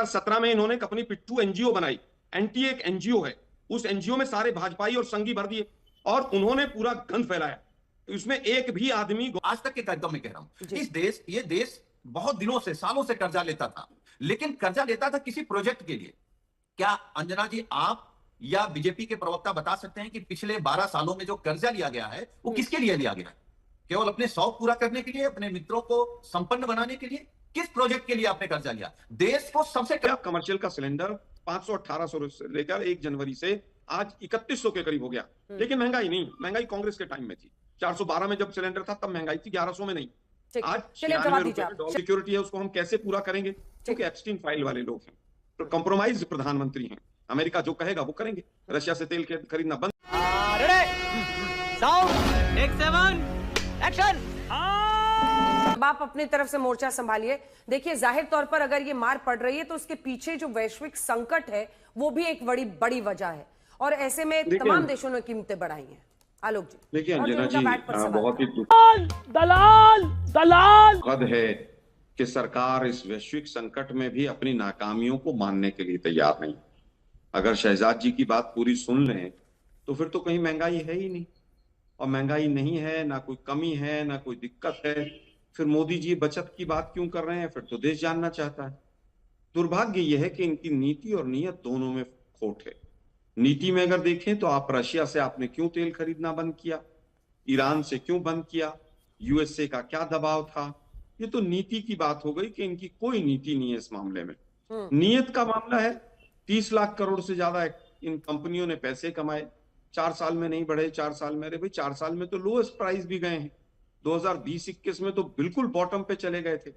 2017 में इन्होंने अपनी पिट्ठू एनजीओ बनाई, एंटी एक एनजीओ है, उस एनजीओ में सारे भाजपाई और संघी भर दिए और उन्होंने पूरा गंद फैलाया। इसमें एक भी आदमी, आज तक के कार्यक्रम में कह रहा हूं, ये देश बहुत दिनों से, सालों से कर्जा लेता था, लेकिन कर्जा लेता था किसी प्रोजेक्ट के लिए। क्या अंजना जी, आप या बीजेपी के प्रवक्ता बता सकते हैं कि पिछले 12 सालों में जो कर्जा लिया गया है वो किसके लिए लिया गया है? केवल अपने शौक पूरा करने के लिए, अपने मित्रों को संपन्न बनाने के लिए? किस प्रोजेक्ट के लिए आपने कर्जा लिया? देश को सबसे कमर्शियल का सिलेंडर 500-1800 से लेकर 1 जनवरी से आज 3100 के करीब हो गया। लेकिन महंगाई नहीं, महंगाई कांग्रेस के टाइम में थी। 412 में जब सिलेंडर था तब महंगाई थी 1100 में नहीं। आज सिक्योरिटी है, उसको हम कैसे पूरा करेंगे? क्योंकि एप्स्टीन फाइल वाले लोग हैं, तो कंप्रोमाइज प्रधानमंत्री हैं। अमेरिका जो कहेगा वो करेंगे। रशिया से तेल खरीदना बंद। अब आप अपनी तरफ से मोर्चा संभालिए। देखिए, जाहिर तौर पर अगर ये मार पड़ रही है तो उसके पीछे जो वैश्विक संकट है वो भी एक बड़ी वजह है, और ऐसे में तमाम देशों ने कीमतें बढ़ाई हैं। आलोक जी, देखिए अंजना जी, बहुत ही दुखद है कि सरकार इस वैश्विक संकट में भी अपनी नाकामियों को मानने के लिए तैयार नहीं। अगर शहजाद जी की बात पूरी सुन लें तो फिर तो कहीं महंगाई है ही नहीं, और महंगाई नहीं है, ना कोई कमी है, ना कोई दिक्कत है, फिर मोदी जी बचत की बात क्यों कर रहे हैं? फिर तो देश जानना चाहता है। दुर्भाग्य यह है कि इनकी नीति और नीयत दोनों में खोट है। नीति में अगर देखें तो आप रशिया से आपने क्यों तेल खरीदना बंद किया, ईरान से क्यों बंद किया, यूएसए का क्या दबाव था? ये तो नीति की बात हो गई कि इनकी कोई नीति नहीं है इस मामले में। नीयत का मामला है, 30 लाख करोड़ से ज्यादा इन कंपनियों ने पैसे कमाए, 4 साल में नहीं बढ़े। 4 साल में, अरे भाई 4 साल में तो लोएस्ट प्राइस भी गए हैं। 2020-21 में तो बिल्कुल बॉटम पे चले गए थे।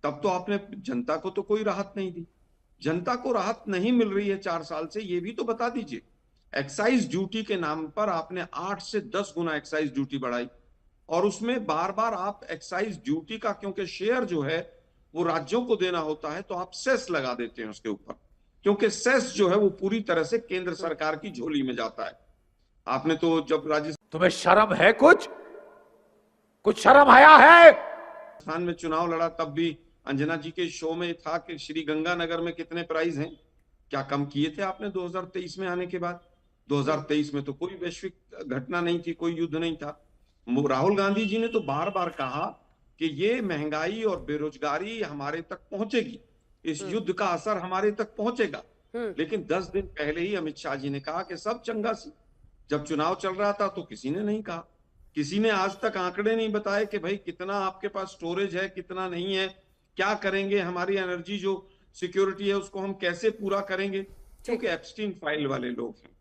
तब तो आपने जनता को तो कोई राहत नहीं दी। जनता को राहत नहीं मिल रही है 4 साल से, ये भी तो बता दीजिए। एक्साइज ड्यूटी के नाम पर आपने 8 से 10 गुना एक्साइज ड्यूटी बढ़ाई, और उसमें बार बार आप एक्साइज ड्यूटी का, क्योंकि शेयर जो है वो राज्यों को देना होता है, तो आप सेस लगा देते हैं उसके ऊपर, क्योंकि सेस जो है वो पूरी तरह से केंद्र सरकार की झोली में जाता है। आपने तो जब राजस्थान, तुम्हें शर्म है? कुछ शर्म आया है? राजस्थान में चुनाव लड़ा तब भी अंजना जी के शो में था कि श्री गंगानगर में कितने प्राइस हैं, क्या कम किए थे आपने 2023 में आने के बाद? 2023 में तो कोई वैश्विक घटना नहीं थी, कोई युद्ध नहीं था। राहुल गांधी जी ने तो बार बार कहा कि ये महंगाई और बेरोजगारी हमारे तक पहुंचेगी, इस युद्ध का असर हमारे तक पहुंचेगा। लेकिन 10 दिन पहले ही अमित शाह जी ने कहा कि सब चंगा सी। जब चुनाव चल रहा था तो किसी ने नहीं कहा, किसी ने आज तक आंकड़े नहीं बताए कि भाई कितना आपके पास स्टोरेज है, कितना नहीं है, क्या करेंगे, हमारी एनर्जी जो सिक्योरिटी है उसको हम कैसे पूरा करेंगे? क्योंकि एप्स्टीन फाइल वाले लोग हैं,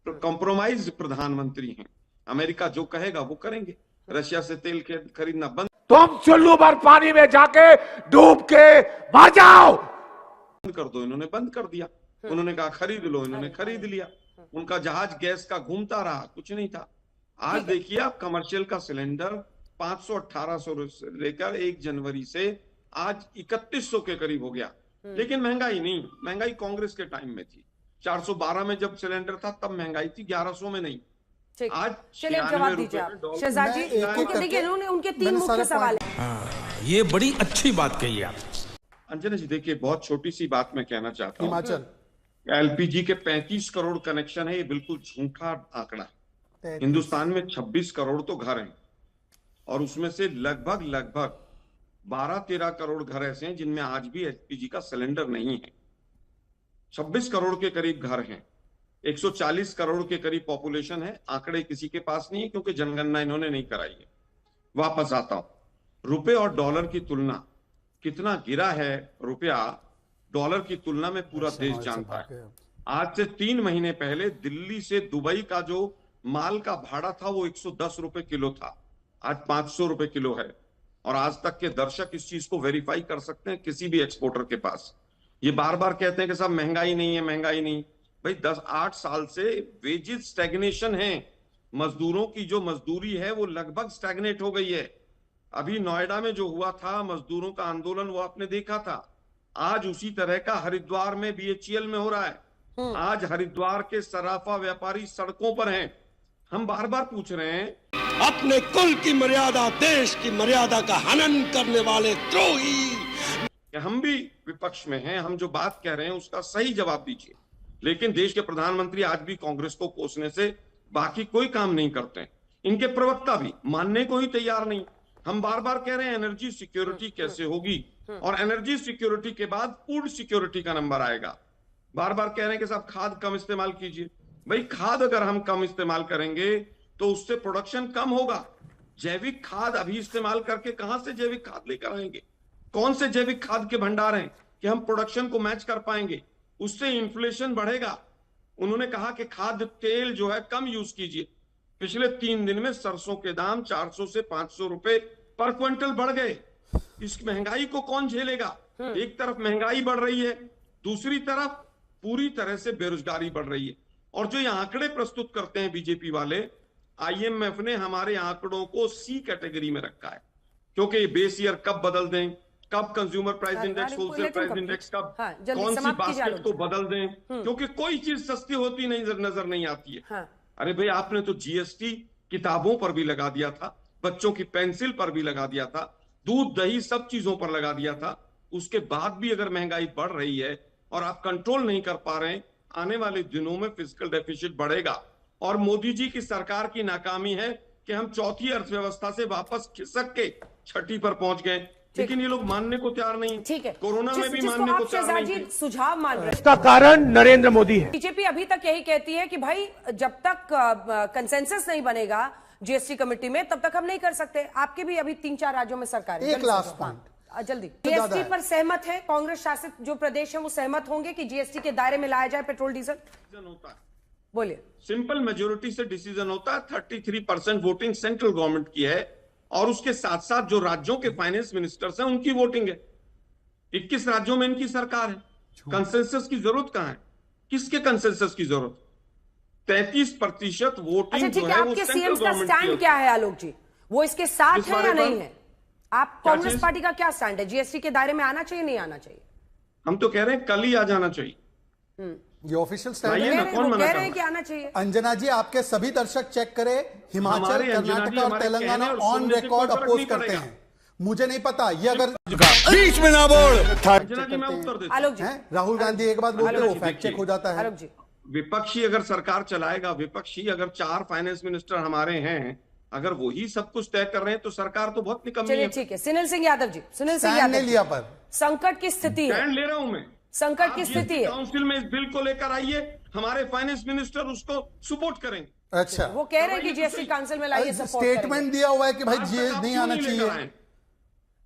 तो कंप्रोमाइज प्रधानमंत्री हैं। अमेरिका जो कहेगा वो करेंगे। रशिया से तेल खरीदना बंद। तुम चुल्लू भर पानी में जाके डूब के मर जाओ। बंद कर दो, इन्होंने बंद कर दिया। उन्होंने कहा खरीद लो, इन्होंने खरीद लिया। उनका जहाज गैस का घूमता रहा, कुछ नहीं था। आज देखिए आप, कमर्शियल का सिलेंडर 500-1800 से लेकर 1 जनवरी से आज 3100 के करीब हो गया। लेकिन महंगाई नहीं, महंगाई कांग्रेस के टाइम में थी। 412 में जब सिलेंडर था तब महंगाई थी, 1100 में नहीं। आज चलिए जवाब दीजिए आप शहजाद जी। देखिए उनके 3 मुख्य सवाल हैं। ये बड़ी अच्छी बात कही आप अंजना जी। देखिए, बहुत छोटी सी बात मैं कहना चाहता हूँ। एलपीजी के 35 करोड़ कनेक्शन है, ये बिल्कुल झूठा आंकड़ा। हिंदुस्तान में 26 करोड़ तो घर हैं, और उसमें से लगभग 12-13 करोड़ घर ऐसे हैं जिनमें आज भी एलपीजी का सिलेंडर नहीं है। 26 करोड़ के करीब घर हैं, 140 करोड़ के करीब पॉपुलेशन है। आंकड़े किसी के पास नहीं है क्योंकि जनगणना इन्होंने नहीं कराई है। वापस आता हूं, रुपए और डॉलर की तुलना, कितना गिरा है रुपया डॉलर की तुलना में पूरा देश जानता है। आज से 3 महीने पहले दिल्ली से दुबई का जो माल का भाड़ा था वो 110 रुपए किलो था, आज 500 रुपए किलो है। और आज तक के दर्शक इस चीज को वेरीफाई कर सकते हैं किसी भी एक्सपोर्टर के पास। ये बार बार कहते हैं कि साहब महंगाई नहीं है, महंगाई नहीं। भाई 10-8 साल से वेजेस स्टैग्नेशन है, मजदूरों की जो मजदूरी है वो लगभग स्टैग्नेट हो गई है। अभी नोएडा में जो हुआ था मजदूरों का आंदोलन, वो आपने देखा था। आज उसी तरह का हरिद्वार में बीएचईएल में हो रहा है। आज हरिद्वार के सराफा व्यापारी सड़कों पर हैं। हम बार बार पूछ रहे हैं, अपने कुल की मर्यादा, देश की मर्यादा का हनन करने वाले द्रोही कि हम भी विपक्ष में हैं, हम जो बात कह रहे हैं उसका सही जवाब दीजिए। लेकिन देश के प्रधानमंत्री आज भी कांग्रेस को कोसने से बाकी कोई काम नहीं करते हैं। इनके प्रवक्ता भी मानने को ही तैयार नहीं। हम बार बार कह रहे हैं एनर्जी सिक्योरिटी कैसे होगी, और एनर्जी सिक्योरिटी के बाद फूड सिक्योरिटी का नंबर आएगा। बार बार कह रहे हैं कि साहब खाद कम इस्तेमाल कीजिए। भाई खाद अगर हम कम इस्तेमाल करेंगे तो उससे प्रोडक्शन कम होगा। जैविक खाद अभी इस्तेमाल करके कहां से जैविक खाद लेकर आएंगे? कौन से जैविक खाद के भंडार हैं कि हम प्रोडक्शन को मैच कर पाएंगे? उससे इन्फ्लेशन बढ़ेगा। उन्होंने कहा कि खाद्य तेल जो है कम यूज कीजिए। पिछले 3 दिन में सरसों के दाम 400 से 500 रुपए पर क्विंटल बढ़ गए। इस महंगाई को कौन झेलेगा? एक तरफ महंगाई बढ़ रही है, दूसरी तरफ पूरी तरह से बेरोजगारी बढ़ रही है। और जो ये आंकड़े प्रस्तुत करते हैं बीजेपी वाले, आईएमएफ ने हमारे आंकड़ों को सी कैटेगरी में रखा है, क्योंकि बेस ईयर कब बदल दें, कब consumer price index, wholesale price index, कब कौन सी बास्केट को बदल दें, क्योंकि कोई चीज सस्ती होती नहीं नजर नहीं आती है। हाँ। अरे भाई आपने तो जीएसटी किताबों पर भी लगा दिया था, बच्चों की पेंसिल पर भी लगा दिया था, दूध दही सब चीजों पर लगा दिया था। उसके बाद भी अगर महंगाई बढ़ रही है और आप कंट्रोल नहीं कर पा रहे हैं, आने वाले दिनों में फिस्कल डेफिसिट बढ़ेगा। और मोदी जी की सरकार की नाकामी है कि हम चौथी अर्थव्यवस्था से वापस खिसक के छठी पर पहुंच गए, लेकिन ये लोग मानने को तैयार नहीं। ठीक है, कोरोना में भी मानने को तैयार नहीं थे। सुझाव मान रहे हैं, इसका कारण नरेंद्र मोदी है। बीजेपी अभी तक यही कहती है कि भाई जब तक कंसेंसस नहीं बनेगा जीएसटी कमेटी में तब तक हम नहीं कर सकते। आपके भी अभी 3-4 राज्यों में सरकार है। एक लास्ट पॉइंट जल्दी, जीएसटी पर सहमत है? कांग्रेस शासित जो प्रदेश है वो सहमत होंगे कि जीएसटी के दायरे में लाया जाए पेट्रोल डीजल? होता है, बोलिए। सिंपल मेजोरिटी से डिसीजन होता है। 33% वोटिंग सेंट्रल गवर्नमेंट की है, और उसके साथ साथ जो राज्यों के फाइनेंस मिनिस्टर्स हैं उनकी वोटिंग है। 21 राज्यों में इनकी सरकार है। कंसेंसस की जरूरत कहां है? किसके कंसेंसस की जरूरत? 33% वोटिंग अच्छा ठीक जो है, है वो आपके सेंट्रल सीएम का गवर्नमेंट की स्टैंड है। क्या है आलोक जी? वो इसके साथ इस है या बारे नहीं पर- है? आप क्या कांग्रेस चीज? पार्टी का क्या स्टैंड है? जीएसटी के दायरे में आना चाहिए नहीं आना चाहिए? हम तो कह रहे हैं कल ही आ जाना चाहिए। ये ऑफिशियल स्टैंड आइए है। ना, कौन वो मना कह कर रहे हैं रहा कि आना चाहिए। अंजना जी, आपके सभी दर्शक चेक करें, हिमाचल, हमारे अंजना जी कर्नाटका और हमारे तेलंगाना कहने और ऑन सुनने से रिकॉर्ड कोई फर्क अपोज नहीं करते पड़ेगा। हैं। मुझे नहीं पता ये अगर बीच में ना बोल। अंजना जी मैं उत्तर देता हूं। आलोक जी, हैं, राहुल गांधी एक बात बोलते हैं वो जी, फैक्ट चेक देखिए। हो जाता है। आलोक जी, विपक्षी अगर सरकार चलाएगा, विपक्षी अगर 4 फाइनेंस मिनिस्टर हमारे हैं, अगर वही सब कुछ तय कर रहे हैं तो सरकार तो बहुत निकम्मी चलिए है। ठीक है। सुनील सिंह यादव जी, सुनील सिंह स्टैंड यादव नहीं जी, लिया पर संकट की स्थिति है, स्टैंड ले रहा हूं मैं। संकट आप की GST स्थिति है। काउंसिल में इस बिल को लेकर आइए, हमारे फाइनेंस मिनिस्टर उसको सपोर्ट करेंगे। अच्छा वो कह रहे हैं कि जीएसटी काउंसिल में लाइए, सपोर्ट स्टेटमेंट करेंगे। दिया हुआ है कि भाई आज जी तक आप नहीं क्यों आना लेकर चाहिए। आए?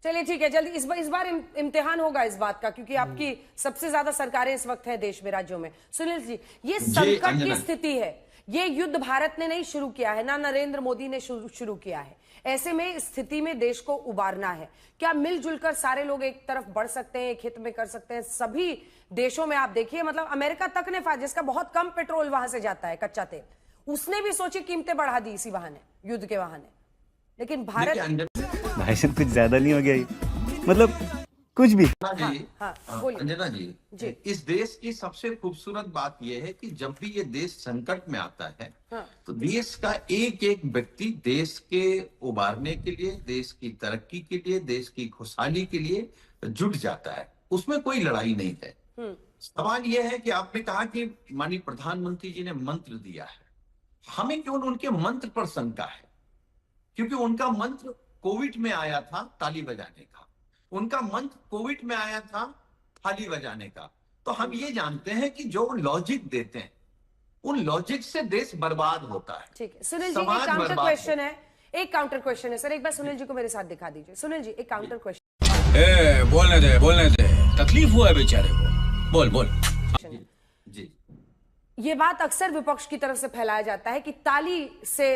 चलिए ठीक है, जल्दी इस बार इम्तिहान होगा इस बात का, क्योंकि आपकी सबसे ज्यादा सरकारें इस वक्त है देश में, राज्यों में। सुनील जी, ये संकट की अंजना। स्थिति है, ये युद्ध भारत ने नहीं शुरू किया है, ना नरेंद्र मोदी ने शुरू किया है। ऐसे में इस स्थिति में देश को उबारना है। क्या मिलजुल कर सारे लोग एक तरफ बढ़ सकते हैं, एक हित में कर सकते हैं? सभी देशों में आप देखिए, मतलब अमेरिका तक ने जिसका बहुत कम पेट्रोल वहां से जाता है, कच्चा तेल, उसने भी सोची कीमतें बढ़ा दी इसी बहाने, युद्ध के बहाने। लेकिन भारत, देखिए अंजना भाई साहब कुछ ज्यादा नहीं हो गया ये? मतलब कुछ भी। जी, हाँ, बोलिए। अंजना जी। जी, इस देश की सबसे खूबसूरत बात यह है कि जब भी ये देश संकट में आता है, हाँ। तो देश का एक एक व्यक्ति देश के उबारने के लिए, देश की तरक्की के लिए, देश की खुशहाली के लिए जुट जाता है। उसमें कोई लड़ाई नहीं है। सवाल यह है कि आपने कहा कि माननीय प्रधानमंत्री जी ने मंत्र दिया है, हमें क्यों उनके मंत्र पर शंका है? क्योंकि उनका मंत्र कोविड में आया था ताली बजाने का, उनका मंत्र कोविड में आया था थाली बजाने का। तो हम ये जानते हैं कि जो लॉजिक देते हैं उन लॉजिक से देश बर्बाद होता है। ठीक है सुनील जी, एक समाज काउंटर बर्बाद क्वेश्चन है, एक काउंटर क्वेश्चन है सर, एक बार सुनील जी को मेरे साथ दिखा दीजिए। सुनील जी, एक काउंटर क्वेश्चन। बोलने दे, तकलीफ हुआ है बेचारे को। बोल। जी, ये बात अक्सर विपक्ष की तरफ से फैलाया जाता है कि ताली से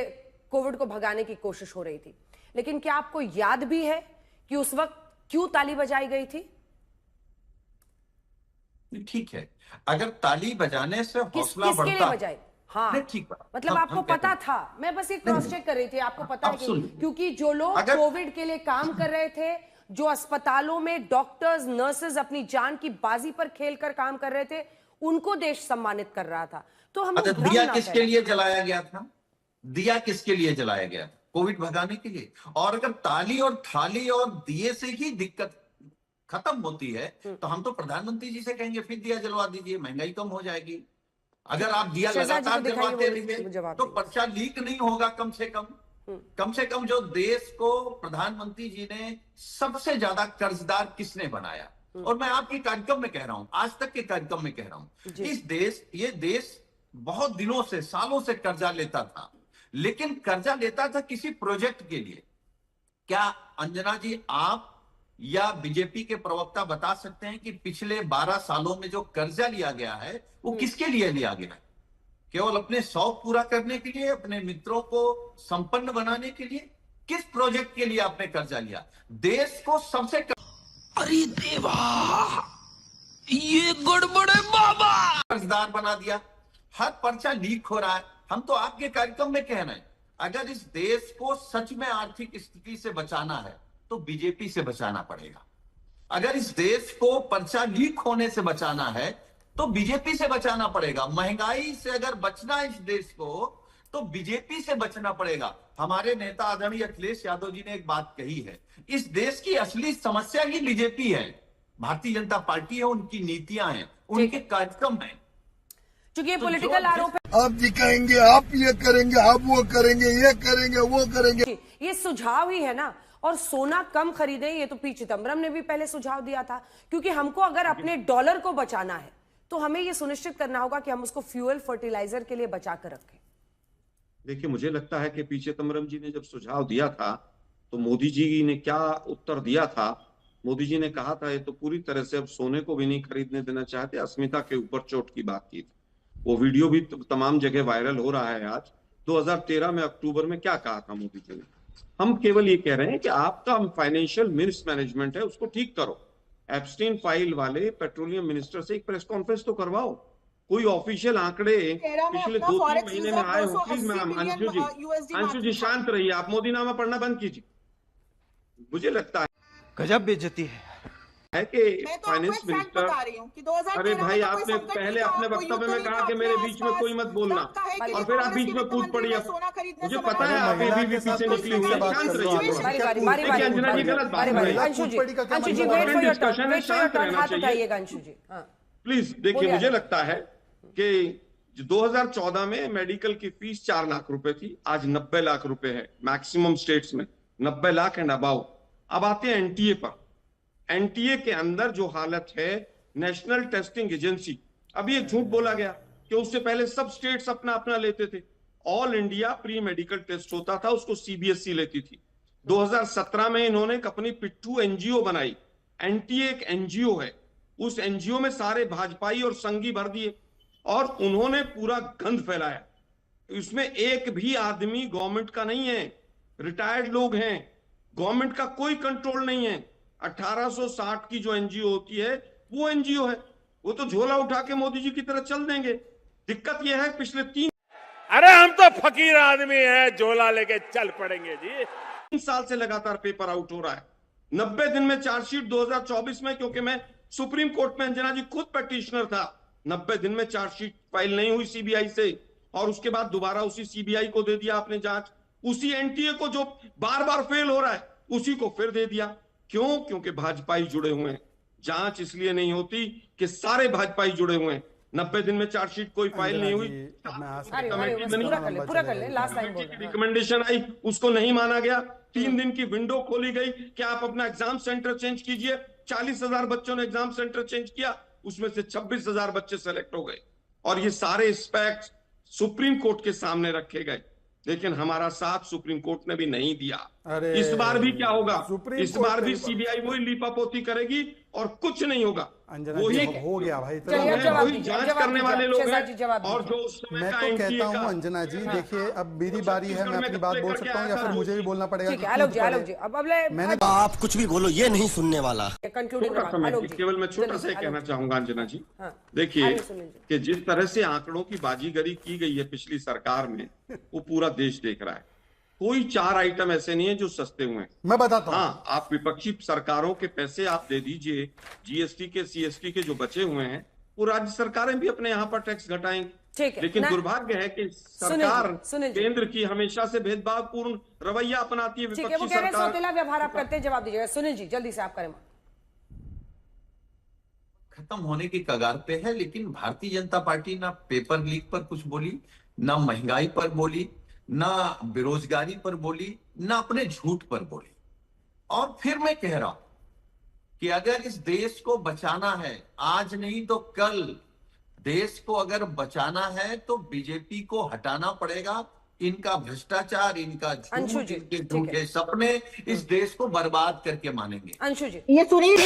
कोविड को भगाने की कोशिश हो रही थी, लेकिन क्या आपको याद भी है कि उस वक्त क्यों ताली बजाई गई थी? ठीक है, अगर ताली बजाने से हौसला किसके बढ़ता, लिए बजाई? हाँ, नहीं, ठीक बात। मतलब हम आपको कहते पता हैं। था? मैं बस एक क्रॉस चेक कर रही थी, आपको पता है कि Absolutely। क्योंकि जो लोग अगर- कोविड के लिए काम कर रहे थे, जो अस्पतालों में डॉक्टर्स नर्सेज अपनी जान की बाजी पर खेलकर काम कर रहे थे, उनको देश सम्मानित कर रहा था। तो हम अच्छा, भ्रम दिया ना किसके फैलाएं। लिए जलाया गया था? दिया किसके लिए जलाया गया था? कोविड भगाने के लिए। और अगर ताली और थाली और दिए से ही दिक्कत खत्म होती है तो हम तो प्रधानमंत्री जी से कहेंगे फिर दिया जलवा दीजिए, महंगाई कम हो जाएगी। अगर आप दिया शहजाद जी को लगातार दिखाइए, जलवाते वो रहिए जवाब तो देंगे। पर्चा लीक नहीं होगा। कम से कम जो देश को प्रधानमंत्री जी ने सबसे ज्यादा कर्जदार किसने बनाया, और मैं आपके कार्यक्रम में कह रहा हूं, आज तक के कार्यक्रम में कह रहा हूं, ये देश बहुत दिनों से, सालों से कर्जा लेता था, लेकिन कर्जा लेता था किसी प्रोजेक्ट के लिए। क्या अंजना जी आप या बीजेपी के प्रवक्ता बता सकते हैं कि पिछले 12 सालों में जो कर्जा लिया गया है वो किसके लिए लिया गया है? केवल अपने शौक पूरा करने के लिए, अपने मित्रों को संपन्न बनाने के लिए? किस प्रोजेक्ट के लिए आपने कर्जा लिया? देश को सबसे अरे देवा, ये गड़बड़ है बाबा। कर्जदार बना दिया। हर पर्चा लीक हो रहा है। हम तो आपके कार्यक्रम में कह रहे हैं, अगर इस देश को सच में आर्थिक स्थिति से बचाना है तो बीजेपी से बचाना पड़ेगा। अगर इस देश को पर्चा लीक होने से बचाना है तो बीजेपी से बचाना पड़ेगा। महंगाई से अगर बचना है इस देश को तो बीजेपी से बचना पड़ेगा। हमारे नेता आदरणीय अखिलेश यादव जी ने एक बात कही है, इस देश की असली समस्या ही बीजेपी है, भारतीय जनता पार्टी है, उनकी नीतियां हैं, उनके कार्यक्रम हैं। चूंकि ये पॉलिटिकल आरोप है, आप दिखाएंगे, आप ये करेंगे, आप वो करेंगे, ये करेंगे, वो करेंगे। ये सुझाव ही है ना। और सोना कम खरीदें, ये तो पी चिदम्बरम ने भी पहले सुझाव दिया था, क्योंकि हमको अगर अपने डॉलर को बचाना है तो हमें ये सुनिश्चित करना होगा कि हम उसको फ्यूल फर्टिलाइजर के लिए बचा कर रखें। देखिए, मुझे लगता है कि पी चिदम्बरम जी ने जब सुझाव दिया था तो मोदी जी ने क्या उत्तर दिया था? मोदी जी ने कहा था ये तो पूरी तरह से अब सोने को भी नहीं खरीदने देना चाहते, अस्मिता के ऊपर चोट की बात की थी। वो वीडियो भी तमाम जगह वायरल हो रहा है आज। 2013 में अक्टूबर में क्या कहा था मोदी जी ने? हम केवल ये कह रहे हैं कि आपका फाइनेंशियल मिसमैनेजमेंट है, उसको ठीक करो। एप्स्टीन फाइल वाले पेट्रोलियम मिनिस्टर से एक प्रेस कॉन्फ्रेंस तो करवाओ, कोई ऑफिशियल आंकड़े पिछले 2-3 महीने में आए हो। प्लीज मैम, अंशु जी शांत रहिए, आप मोदीनामा पढ़ना बंद कीजिए। मुझे लगता गजब बेइज्जती है कि फाइनेंस मिनिस्टर, अरे भाई, आपने पहले अपने वक्तव्य में कहा कि मेरे बीच में कोई मत बोलना, और फिर आप बीच में कूद पड़ी। अब मुझे पता है आप एबीवीपी से निकली हुई है, शांत रहिए। अंजना जी गलत बात कर रही है। अंशु जी, वेट फॉर योर टर्न, हाथ उठाइएगा अंशु जी। प्लीज देखिए, मुझे लगता है कि 2014 में मेडिकल की फीस 4 लाख रुपए थी, आज 90 लाख रुपए है मैक्सिमम स्टेट्स में, 90 लाख एंड अबाउ। अब आते हैं एनटीए पर। एनटीए के अंदर जो हालत है, नेशनल टेस्टिंग एजेंसी, अभी एक झूठ बोला गया कि उससे पहले सब स्टेट्स अपना अपना लेते थे। All India Pre Medical Test होता था, उसको सीबीएसई लेती थी। 2017 में इन्होंने एक अपनी पिट्ठू एनजीओ बनाई। एनटीए एक एनजीओ है, उस एनजीओ में सारे भाजपाई और संघी भर दिए और उन्होंने पूरा गंद फैलाया। इसमें एक भी आदमी गवर्नमेंट का नहीं है, रिटायर्ड लोग हैं, गवर्नमेंट का कोई कंट्रोल नहीं है। 1860 की जो एनजीओ होती है वो एनजीओ है, वो तो झोला उठा के मोदी जी की तरह चल देंगे। दिक्कत यह है पिछले 3 अरे हम तो फकीर आदमी हैं, झोला लेके चल पड़ेंगे जी। 3 साल से लगातार पेपर आउट हो रहा है। 90 दिन में चार्जशीट 2024 में, क्योंकि मैं सुप्रीम कोर्ट में अंजना जी खुद पेटिशनर था, 90 दिन में चार्जशीट फाइल नहीं हुई सीबीआई से, और उसके बाद दोबारा उसी सीबीआई को दे दिया आपने जांच। उसी एनटीए को जो बार बार फेल हो रहा है उसी को फिर दे दिया। क्यों? क्योंकि भाजपाई जुड़े हुए हैं। जांच इसलिए नहीं होती कि सारे भाजपाई जुड़े हुए हैं। 90 दिन में चार्जशीट कोई फाइल नहीं हुई, रिकमेंडेशन आई, उसको नहीं माना गया। 3 दिन की विंडो खोली गई कि आप अपना एग्जाम सेंटर चेंज कीजिए। 40,000 बच्चों ने एग्जाम सेंटर चेंज किया, उसमें से 26,000 बच्चे सेलेक्ट हो गए, और ये सारे स्पेक्ट्स सुप्रीम कोर्ट के सामने रखे गए। लेकिन हमारा साथ सुप्रीम कोर्ट ने भी नहीं दिया। इस बार भी क्या होगा? इस बार भी सीबीआई वही लीपापोती करेगी और कुछ नहीं होगा। वही हो गया भाई, वही जांच करने वाले लोग हैं। और जो मैं तो कहता हूं अंजना जी, देखिए अब मेरी बारी है, मैं अपनी बात बोल सकता हूं या फिर मुझे भी बोलना पड़ेगा? आलोक जी, अब मैंने आप कुछ भी बोलो, ये नहीं सुनने वाला। केवल मैं छोटा सा कहना चाहूंगा अंजना जी, देखिए कि जिस तरह से आंकड़ों की बाजीगरी की गई है पिछली सरकार में, वो पूरा देश देख रहा है। कोई 4 आइटम ऐसे नहीं है जो सस्ते हुए हैं। मैं बताता हूं। हाँ, आप विपक्षी सरकारों के पैसे आप दे दीजिए, जीएसटी के सीएसटी के जो बचे हुए हैं वो राज्य सरकारें भी अपने यहाँ पर टैक्स घटाएंगी। लेकिन दुर्भाग्य है कि सरकार केंद्र की हमेशा से भेदभावपूर्ण रवैया अपनाती है। विपक्षी सरकार सौतेला व्यवहार आप करते हैं, जवाब दीजिएगा। सुनील जी जल्दी से आप करें। खत्म होने की कगार पे है, लेकिन भारतीय जनता पार्टी ना पेपर लीक पर कुछ बोली, ना महंगाई पर बोली, ना बेरोजगारी पर बोली, ना अपने झूठ पर बोली। और फिर मैं कह रहा हूं कि अगर इस देश को बचाना है, आज नहीं तो कल देश को अगर बचाना है, तो बीजेपी को हटाना पड़ेगा। इनका भ्रष्टाचार, इनका अंशु झूठ, जी, इनके ठीक है। झूठे सपने इस देश को बर्बाद करके मानेंगे। अंशु जी, ये सुनील